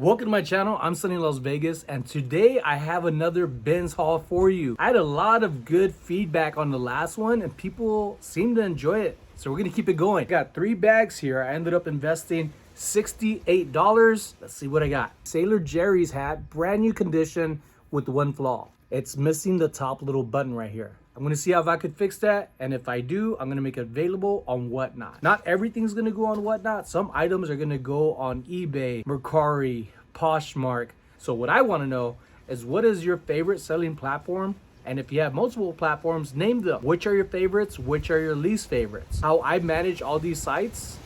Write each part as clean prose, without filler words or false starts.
Welcome to my channel. I'm SonnyLasVegas, and today I have another bins haul for you. I had a lot of good feedback on the last one and people seem to enjoy it, so we're gonna keep it going. Got 3 bags here. I ended up investing $68. Let's see what I got. Sailor Jerry's hat, brand new condition with one flaw. It's missing the top little button right here. I'm gonna see if I could fix that, and if I do, I'm gonna make it available on Whatnot. Not everything's gonna go on Whatnot. Some items are gonna go on eBay, Mercari, Poshmark. So what I wanna know is, what is your favorite selling platform? And if you have multiple platforms, name them. Which are your favorites? Which are your least favorites? How I manage all these sites,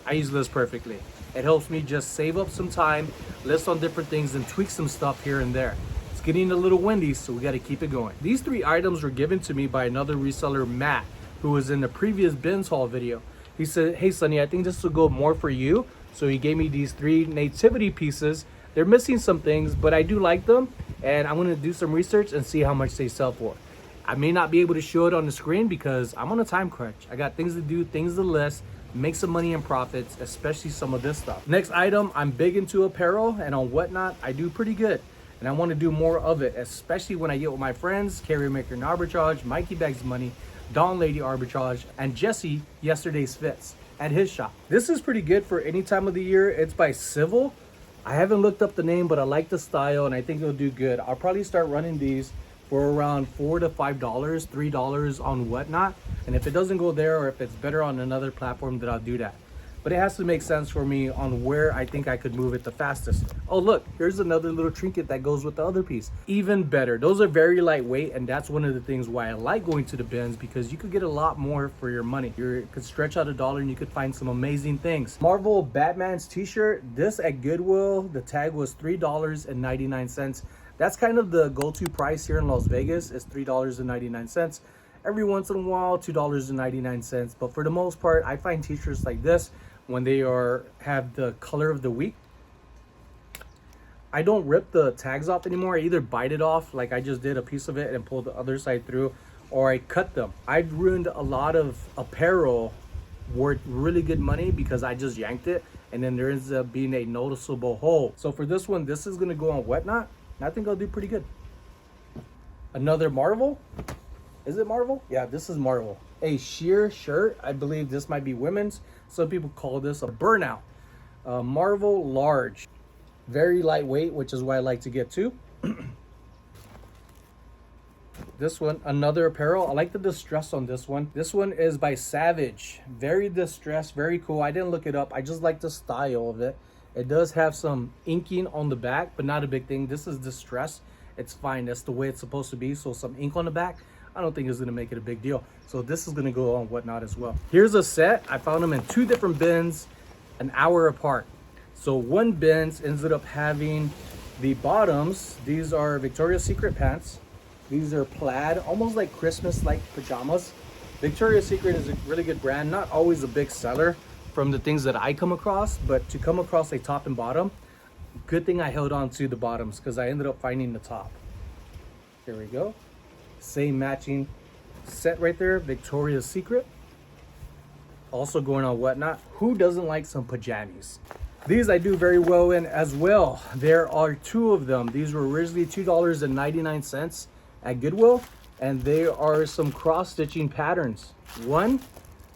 I use this perfectly. It helps me just save up some time, list on different things, and tweak some stuff here and there. Getting a little windy, so we got to keep it going. These 3 items were given to me by another reseller, Matt, who was in the previous bins haul video. He said, hey Sonny, I think this will go more for you. So he gave me these 3 nativity pieces. They're missing some things, but I do like them, and I'm going to do some research and see how much they sell for. I may not be able to show it on the screen because I'm on a time crunch. I got things to do, things to list, make some money and profits, especially some of this stuff. Next item, I'm big into apparel, and on Whatnot I do pretty good. And I want to do more of it, especially when I get with my friends, Carrier Maker and Arbitrage, Mikey Bags Money, Dawn Lady Arbitrage, and Jesse Yesterday's Fits at his shop. This is pretty good for any time of the year. It's by Civil. I haven't looked up the name, but I like the style and I think it'll do good. I'll probably start running these for around $4 to $5, $3 on Whatnot. And if it doesn't go there, or if it's better on another platform, then I'll do that. But it has to make sense for me on where I think I could move it the fastest. Oh look, here's another little trinket that goes with the other piece. Even better. Those are very lightweight, and that's one of the things why I like going to the bins, because you could get a lot more for your money. You could stretch out $1 and you could find some amazing things. Marvel Batman's t-shirt, this at Goodwill, the tag was $3.99. That's kind of the go-to price here in Las Vegas, is $3.99. Every once in a while, $2.99. But for the most part, I find t-shirts like this, when they have the color of the week, I don't rip the tags off anymore. I either bite it off, like I just did a piece of it, and pull the other side through, or I cut them. I've ruined a lot of apparel worth really good money because I just yanked it, and then there ends up being a noticeable hole. So for this one, this is gonna go on Whatnot, and I think I'll do pretty good. Another Marvel. Is it Marvel? Yeah, this is Marvel. A sheer shirt. I believe this might be women's. Some people call this a burnout. Marvel large. Very lightweight, which is why I like to get 2. This one, another apparel. I like the distress on this one. This one is by Savage. Very distressed, very cool. I didn't look it up. I just like the style of it. It does have some inking on the back, but not a big thing. This is distressed. It's fine. That's the way it's supposed to be. So some ink on the back, I don't think it's gonna make it a big deal. So this is gonna go on Whatnot as well. Here's a set. I found them in 2 different bins, an hour apart. So one bin ended up having the bottoms. These are Victoria's Secret pants. These are plaid, almost like Christmas-like pajamas. Victoria's Secret is a really good brand. Not always a big seller from the things that I come across, but to come across a top and bottom, good thing I held on to the bottoms, because I ended up finding the top. Here we go. Same matching set right there, Victoria's Secret. Also going on Whatnot. Who doesn't like some pajamas? These I do very well in as well. There are 2 of them. These were originally $2.99 at Goodwill, and they are some cross-stitching patterns. One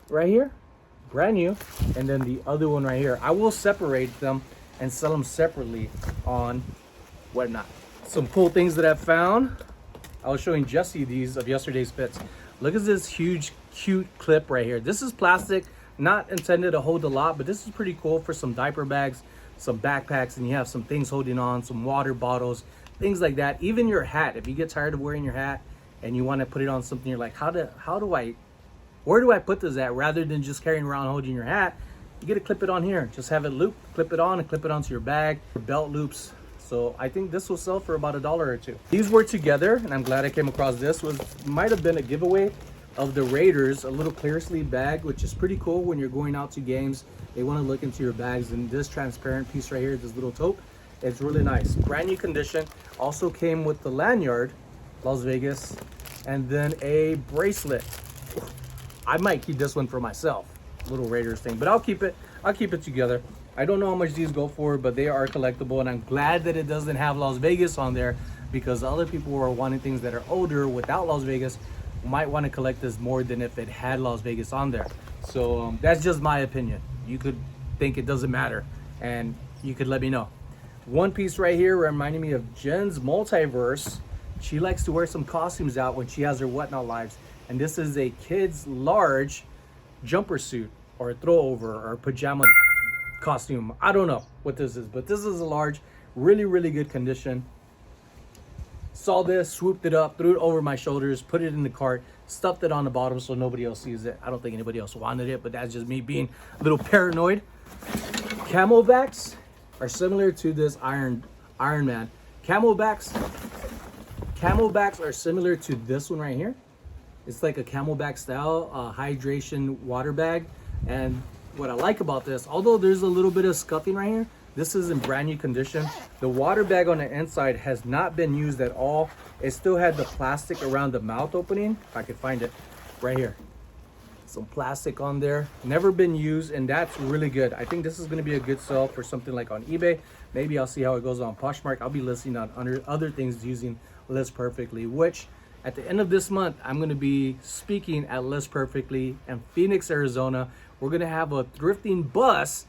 right here, brand new, and then the other one right here. I will separate them and sell them separately on Whatnot. Some cool things that I've found. I was showing Jesse these of Yesterday's Fits. Look at this huge, cute clip right here. This is plastic, not intended to hold a lot, but this is pretty cool for some diaper bags, some backpacks, and you have some things holding on, some water bottles, things like that. Even your hat, if you get tired of wearing your hat and you want to put it on something, you're like, where do I put this at? Rather than just carrying around holding your hat, you get to clip it on here. Just have it loop, clip it on, and clip it onto your bag, your belt loops. So I think this will sell for about $1 or 2. These were together, and I'm glad I came across this. Might have been a giveaway of the Raiders, a little clear sleeve bag, which is pretty cool when you're going out to games. They want to look into your bags, and this transparent piece right here, this little taupe, it's really nice. Brand new condition. Also came with the lanyard, Las Vegas, and then a bracelet. I might keep this one for myself, little Raiders thing, but I'll keep it together. I don't know how much these go for, but they are collectible, and I'm glad that it doesn't have Las Vegas on there, because other people who are wanting things that are older without Las Vegas might want to collect this more than if it had Las Vegas on there. So that's just my opinion. You could think it doesn't matter, and you could let me know. One piece right here reminding me of Jen's Multiverse. She likes to wear some costumes out when she has her Whatnot lives, and this is a kid's large jumper suit or a throwover or pajama costume. I don't know what this is, but this is a large, really good condition. Saw this, swooped it up, threw it over my shoulders, put it in the cart, stuffed it on the bottom so nobody else sees it. I don't think anybody else wanted it, but that's just me being a little paranoid. Camelbacks are similar to this Iron Man. Camelbacks are similar to this one right here. It's like a camelback style hydration water bag. And what I like about this, although there's a little bit of scuffing right here, this is in brand new condition. The water bag on the inside has not been used at all. It still had the plastic around the mouth opening, if I could find it, right here. Some plastic on there, never been used, and that's really good. I think this is gonna be a good sell for something like on eBay. Maybe I'll see how it goes on Poshmark. I'll be listing on other things using List Perfectly, which at the end of this month, I'm gonna be speaking at List Perfectly in Phoenix, Arizona. We're gonna have a thrifting bus,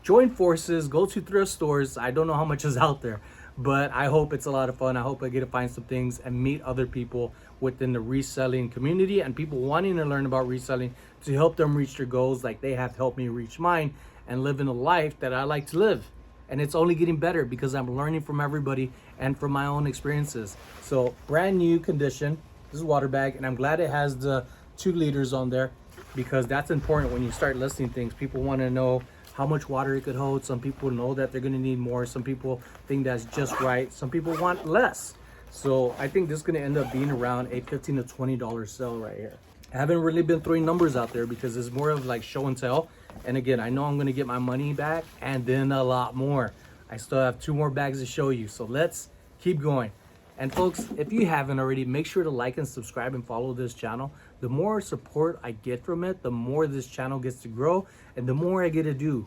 join forces, go to thrift stores. I don't know how much is out there, but I hope it's a lot of fun. I hope I get to find some things and meet other people within the reselling community and people wanting to learn about reselling to help them reach their goals like they have helped me reach mine and live in a life that I like to live. And it's only getting better because I'm learning from everybody and from my own experiences. So brand new condition, this is a water bag, and I'm glad it has the 2 liters on there, because that's important when you start listing things. People want to know how much water it could hold. Some people know that they're going to need more. Some people think that's just right. Some people want less. So I think this is going to end up being around a $15 to $20 sale right here. I haven't really been throwing numbers out there because it's more of like show and tell. And again, I know I'm going to get my money back and then a lot more. I still have 2 more bags to show you. So let's keep going. And folks, if you haven't already, make sure to like and subscribe and follow this channel. The more support I get from it, the more this channel gets to grow and the more I get to do.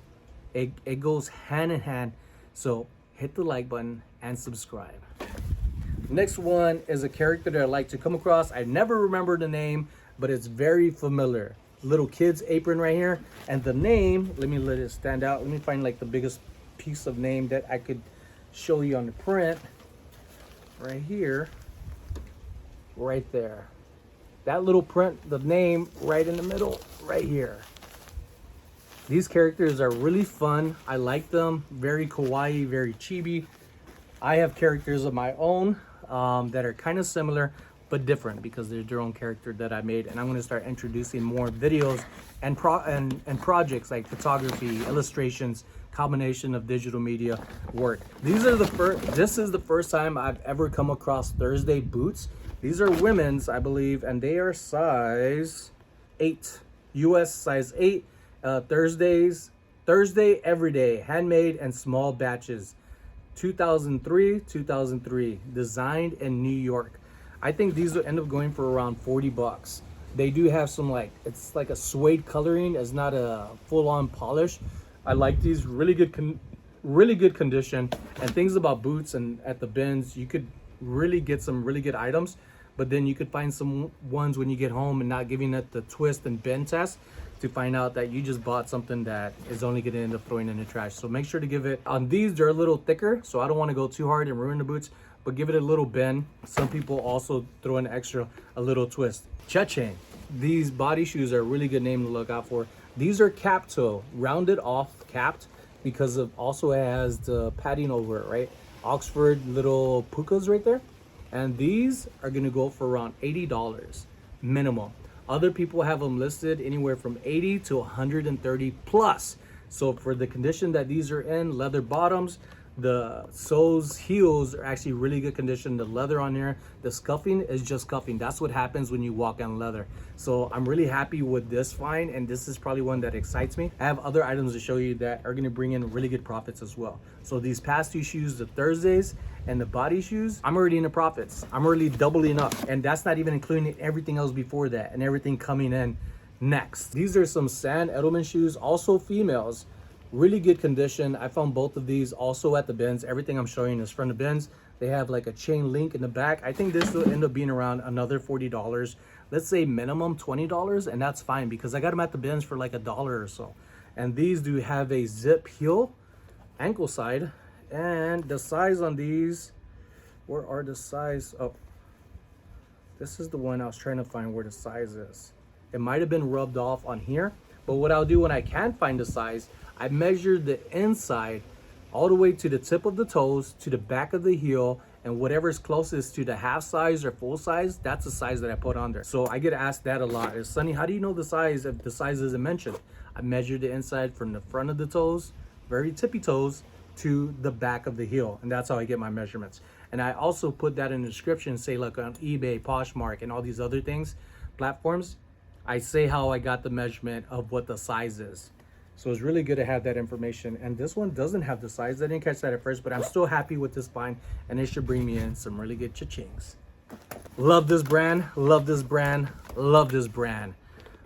It goes hand in hand. So hit the like button and subscribe. Next one is a character that I like to come across. I never remember the name, but it's very familiar. Little kid's apron right here. And the name, let it stand out. Let me find like the biggest piece of name that I could show you on the print. Right here, right there. That little print, the name right in the middle, right here. These characters are really fun. I like them. Very kawaii, very chibi. I have characters of my own that are kind of similar but different because they're their own character that I made, and I'm going to start introducing more videos and projects like photography, illustrations, combination of digital media work. This is the first time I've ever come across Thursday boots. These are women's, I believe, and they are size 8, US size 8. Thursday everyday, handmade and small batches. 2003, designed in New York. I think these will end up going for around $40. They do have some it's like a suede coloring. It's not a full-on polish. I like these, really good condition. And things about boots and at the bins, you could really get some really good items, but then you could find some ones when you get home and not giving it the twist and bend test to find out that you just bought something that is only going to end up throwing in the trash. So make sure to give it, on these they're a little thicker, so I don't want to go too hard and ruin the boots, but give it a little bend. Some people also throw in a little twist. Cha-ching. These body shoes are a really good name to look out for. These are cap toe, rounded off, capped, because of also it has the padding over it, right? Oxford little pukas right there. And these are gonna go for around $80 minimum. Other people have them listed anywhere from 80 to 130 plus. So for the condition that these are in, leather bottoms, the soles, heels are actually really good condition. The leather on here, the scuffing is just scuffing. That's what happens when you walk on leather. So I'm really happy with this find, and this is probably one that excites me. I have other items to show you that are going to bring in really good profits as well. So these past 2 shoes, the Thursdays and the body shoes, I'm already in the profits. I'm already doubling up, and that's not even including everything else before that and everything coming in next. These are some sand Edelman shoes, also females. Really good condition. I found both of these also at the bins. Everything I'm showing is from the bins. They have like a chain link in the back. I think this will end up being around another $40. Let's say minimum $20, and that's fine because I got them at the bins for like $1 or so. And these do have a zip heel ankle side, and the size on these, where are the size? Oh, this is the one I was trying to find where the size is. It might have been rubbed off on here, but what I'll do when I can find the size, I measured the inside all the way to the tip of the toes, to the back of the heel, and whatever's closest to the half size or full size, that's the size that I put on there. So I get asked that a lot. Is Sonny, how do you know the size if the size isn't mentioned? I measured the inside from the front of the toes, very tippy toes, to the back of the heel, and that's how I get my measurements. And I also put that in the description, say like on eBay, Poshmark, and all these other things, platforms, I say how I got the measurement of what the size is. So it's really good to have that information. And this one doesn't have the size. I didn't catch that at first, but I'm still happy with this find, and it should bring me in some really good cha-chings. Love this brand, love this brand, love this brand.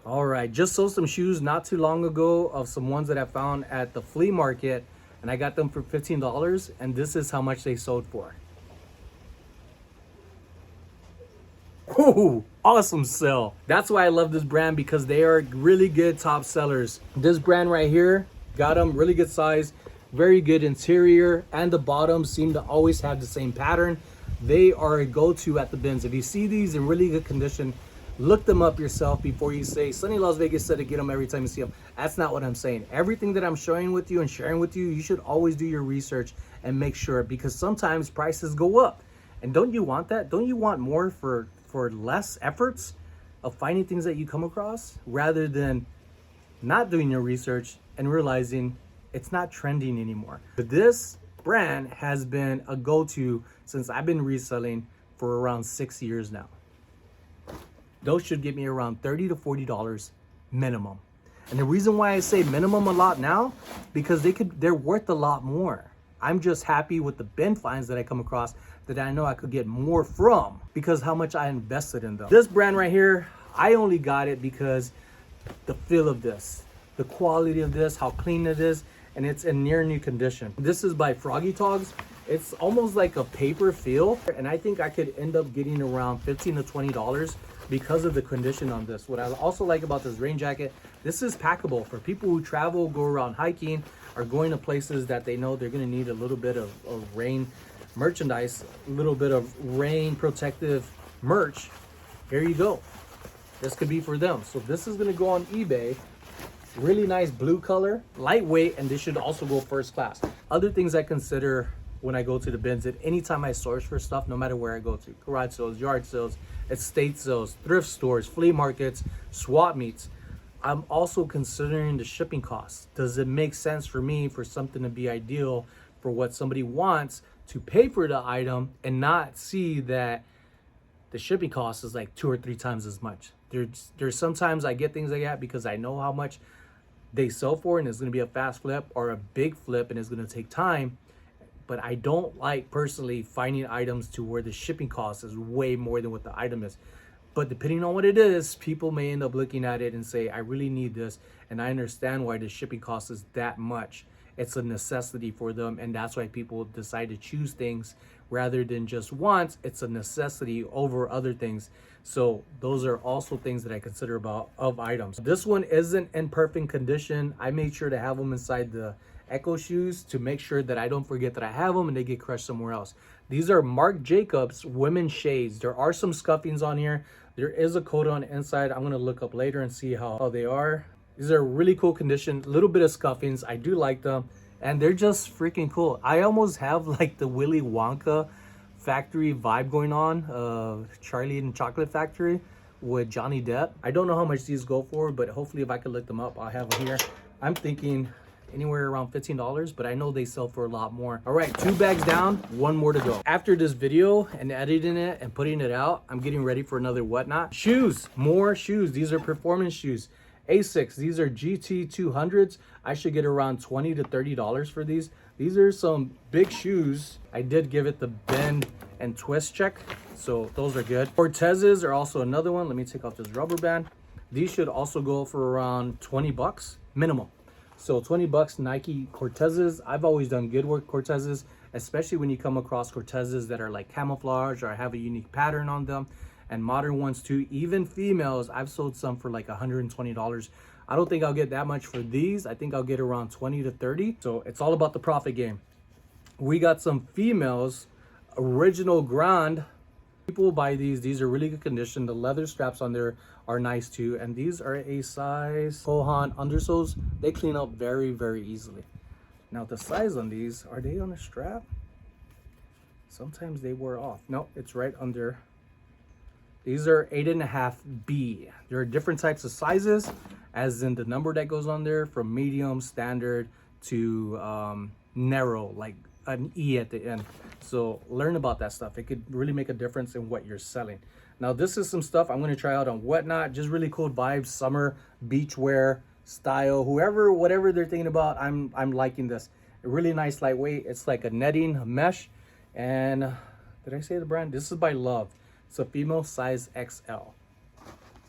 All right, just sold some shoes not too long ago of some ones that I found at the flea market, and I got them for $15, and this is how much they sold for. Oh, awesome sell. That's why I love this brand, because they are really good top sellers. This brand right here, got them really good size, very good interior, and the bottoms seem to always have the same pattern. They are a go-to at the bins. If you see these in really good condition, look them up yourself before you say SonnyLasVegas said to get them every time you see them. That's not what I'm saying. Everything that I'm showing with you and sharing with you, you should always do your research and make sure, because sometimes prices go up. And don't you want that? Don't you want more for less efforts of finding things that you come across, rather than not doing your research and realizing it's not trending anymore? But this brand has been a go-to since I've been reselling for around 6 years now. Those should get me around $30 to $40 minimum. And the reason why I say minimum a lot now, because they're worth a lot more. I'm just happy with the bin finds that I come across that I know I could get more from, because how much I invested in them. This brand right here, I only got it because the feel of this, the quality of this, how clean it is, and it's in near new condition. This is by Froggy Togs. It's almost like a paper feel, and I think I could end up getting around $15 to $20 because of the condition on this. What I also like about this rain jacket, this is packable for people who travel, go around hiking, or going to places that they know they're gonna need a little bit of rain merchandise, a little bit of rain protective merch. Here you go. This could be for them. So this is gonna go on eBay. Really nice blue color, lightweight, and this should also go first class. Other things I consider when I go to the bins, at any time I source for stuff, no matter where I go to, garage sales, yard sales, estate sales, thrift stores, flea markets, swap meets, I'm also considering the shipping costs. Does it make sense for me for something to be ideal for what somebody wants to pay for the item, and not see that the shipping cost is like 2 or 3 times as much? There's sometimes I get things like that because I know how much they sell for, and it's going to be a fast flip or a big flip, and it's going to take time. But I don't like personally finding items to where the shipping cost is way more than what the item is. But depending on what it is, people may end up looking at it and say, I really need this, and I understand why the shipping cost is that much. It's a necessity for them, and that's why people decide to choose things rather than just wants. It's a necessity over other things. So those are also things that I consider about of items. This one isn't in perfect condition. I made sure to have them inside the Echo shoes to make sure that I don't forget that I have them and they get crushed somewhere else. These are Marc Jacobs women's shades. There are some scuffings on here. There is a coat on the inside. I'm gonna look up later and see how they are. These are really cool condition, a little bit of scuffings. I do like them, and they're just freaking cool. I almost have like the Willy Wonka factory vibe going on, Charlie and Chocolate Factory with Johnny Depp. I don't know how much these go for, but hopefully if I can look them up, I'll have them here. I'm thinking anywhere around $15, but I know they sell for a lot more. All right, 2 bags down, 1 more to go. After this video and editing it and putting it out, I'm getting ready for another whatnot. Shoes, more shoes. These are performance shoes. Asics, these are GT 200s. I should get around $20 to $30 for these. These are some big shoes. I did give it the bend and twist check, so those are good. Cortezes are also another one. Let me take off this rubber band. These should also go for around 20 bucks minimum. So 20 bucks Nike Cortezes. I've always done good work Cortezes, especially when you come across Cortezes that are like camouflage or have a unique pattern on them, and modern ones too. Even females, I've sold some for like $120. I don't think I'll get that much for these. I think I'll get around 20 to 30. So it's all about the profit game. We got some females, original Grand. People buy these. These are really good condition. The leather straps on there are nice too. And these are a size Kohan undersoles. They clean up very, very easily. Now the size on these, are they on a strap? Sometimes they wear off. No, it's right under. These are 8.5B. There are different types of sizes, as in the number that goes on there, from medium, standard to narrow, like an E at the end. So learn about that stuff. It could really make a difference in what you're selling. Now this is some stuff I'm going to try out on Whatnot. Just really cool vibes, summer, beach wear style, whatever they're thinking about. I'm liking this. A really nice lightweight. It's like a netting, a mesh. And did I say the brand? This is by Love. It's a female size XL.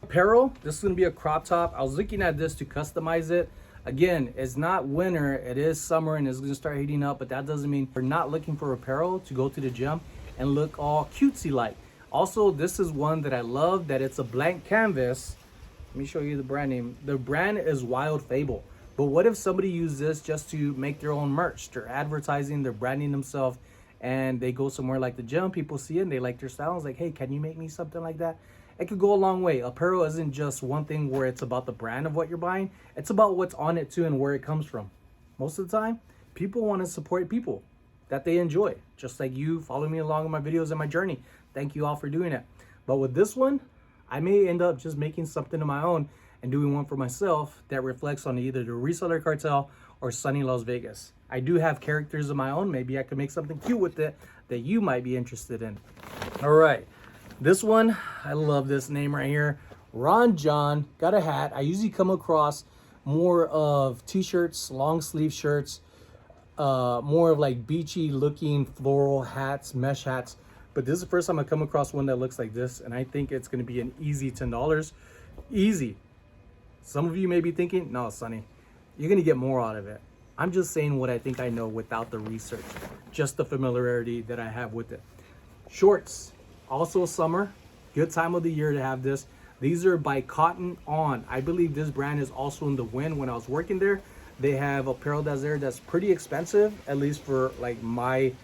Apparel, this is going to be a crop top. I was looking at this to customize it. Again, it's not winter, it is summer and it's going to start heating up, but that doesn't mean we're not looking for apparel to go to the gym and look all cutesy like. Also, this is one that I love, that it's a blank canvas. Let me show you the brand name. The brand is Wild Fable. But what if somebody used this just to make their own merch? They're advertising, they're branding themselves, and they go somewhere like the gym, people see it and they like their style. It's like, hey, can you make me something like that? It could go a long way. Apparel isn't just one thing where it's about the brand of what you're buying. It's about what's on it too and where it comes from. Most of the time, people want to support people that they enjoy. Just like you follow me along in my videos and my journey. Thank you all for doing it. But with this one, I may end up just making something of my own and doing one for myself that reflects on either the Reseller Cartel or SonnyLasVegas. I do have characters of my own. Maybe I could make something cute with it that you might be interested in. All right. This one, I love this name right here. Ron John, got a hat. I usually come across more of t-shirts, long sleeve shirts, more of like beachy looking floral hats, mesh hats. But this is the first time I come across one that looks like this, and I think it's going to be an easy $10. Easy. Some of you may be thinking, no, Sonny, you're going to get more out of it. I'm just saying what I think I know without the research, just the familiarity that I have with it. Shorts. Also summer, good time of the year to have this. These are by Cotton On. I believe this brand is also in the Win. When I was working there, they have apparel that's there that's pretty expensive, at least for like my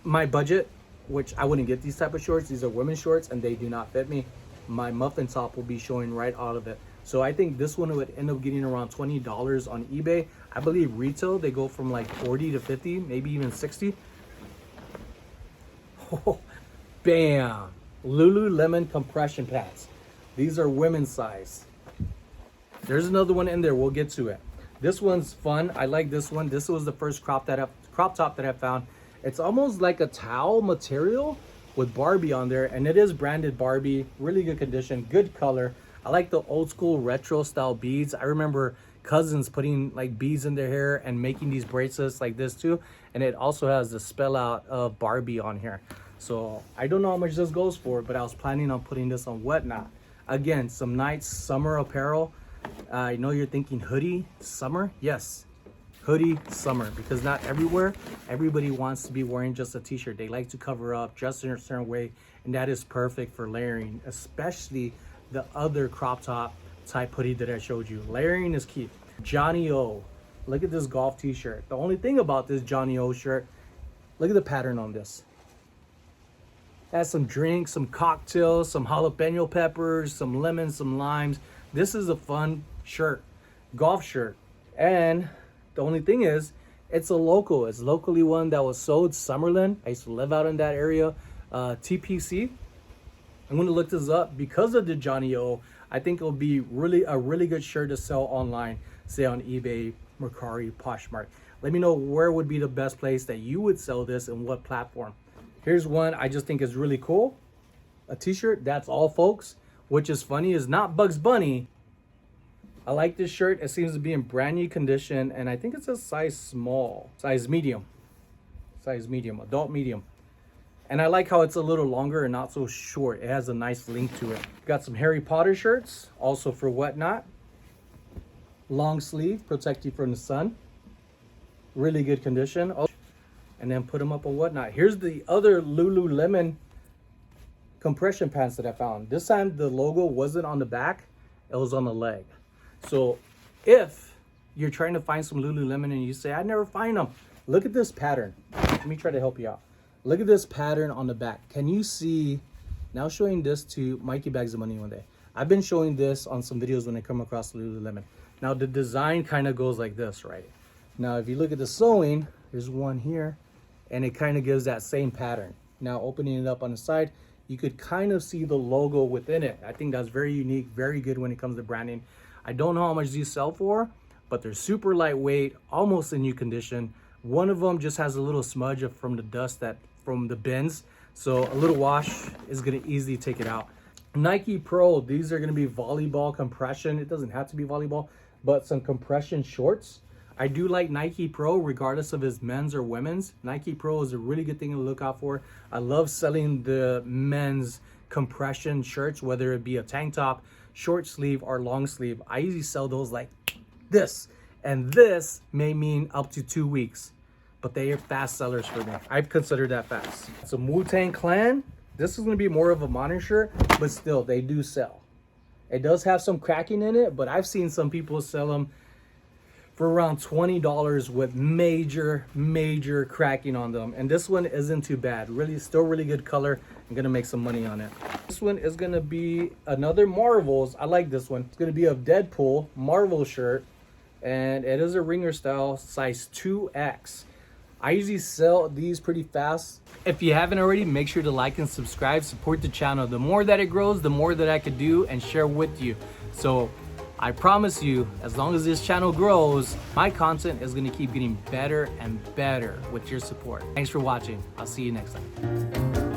budget, which I wouldn't get these type of shorts. These are women's shorts and they do not fit me. My muffin top will be showing right out of it. So I think this one would end up getting around $20 on eBay. I believe retail, they go from like 40 to 50, maybe even 60. Oh, bam. Lululemon compression pants. These are women's size. There's another one in there. We'll get to it. This one's fun. I like this one. This was the first crop top that I found. It's almost like a towel material with Barbie on there, and it is branded Barbie. Really good condition, good color. I like the old school retro style beads. I remember cousins putting like beads in their hair and making these bracelets like this too. And it also has the spell out of Barbie on here. So I don't know how much this goes for, but I was planning on putting this on Whatnot. Again, some nice summer apparel. I know you're thinking hoodie, summer. Yes, hoodie, summer, because not everywhere, everybody wants to be wearing just a t-shirt. They like to cover up, dress in a certain way, and that is perfect for layering, especially the other crop top type hoodie that I showed you. Layering is key. Johnny O. Look at this golf t-shirt. The only thing about this Johnny O shirt, look at the pattern on this. Has some drinks, some cocktails, some jalapeno peppers, some lemons, some limes. This is a fun shirt, golf shirt. And the only thing is, it's a local. It's locally one that was sold, Summerlin. I used to live out in that area. TPC. I'm going to look this up because of the Johnny O. I think it'll be a really good shirt to sell online, say on eBay, Mercari, Poshmark. Let me know where would be the best place that you would sell this and what platform. Here's one I just think is really cool. A t-shirt, that's all folks. Which is funny, is not Bugs Bunny. I like this shirt. It seems to be in brand new condition. And I think it's a size small. Size medium. Size medium, adult medium. And I like how it's a little longer and not so short. It has a nice length to it. Got some Harry Potter shirts, also for Whatnot. long sleeve, protect you from the sun. Really good condition. Oh, and then put them up or whatnot. Here's the other Lululemon compression pants that I found. This time the logo wasn't on the back, it was on the leg. So if you're trying to find some Lululemon and you say, I never find them, look at this pattern. Let me try to help you out. Look at this pattern on the back. Can you see? Now showing this to Mikey Bags of Money one day. I've been showing this on some videos when I come across Lululemon. Now the design kind of goes like this, right? Now if you look at the sewing, there's one here, and it kind of gives that same pattern. Now opening it up on the side, you could kind of see the logo within it. I think that's very unique, very good when it comes to branding. I don't know how much these sell for, but they're super lightweight, almost in new condition. One of them just has a little smudge from the dust from the bins. So a little wash is gonna easily take it out. Nike Pro, these are gonna be volleyball compression. It doesn't have to be volleyball, but some compression shorts. I do like Nike Pro regardless of it's men's or women's. Nike Pro is a really good thing to look out for. I love selling the men's compression shirts, whether it be a tank top, short sleeve, or long sleeve. I usually sell those like this, and this may mean up to 2 weeks, but they are fast sellers for me. I've considered that fast. So Wu-Tang Clan, this is gonna be more of a modern shirt, but still they do sell. It does have some cracking in it, but I've seen some people sell them for around $20 with major cracking on them. And this one isn't too bad. Really, still really good color. I'm gonna make some money on it. This one is gonna be another Marvels. I like this one. It's gonna be a Deadpool Marvel shirt, and it is a ringer style, size 2X. I usually sell these pretty fast. If you haven't already, make sure to like and subscribe, support the channel. The more that it grows, the more that I could do and share with you. So I promise you, as long as this channel grows, my content is gonna keep getting better and better with your support. Thanks for watching. I'll see you next time.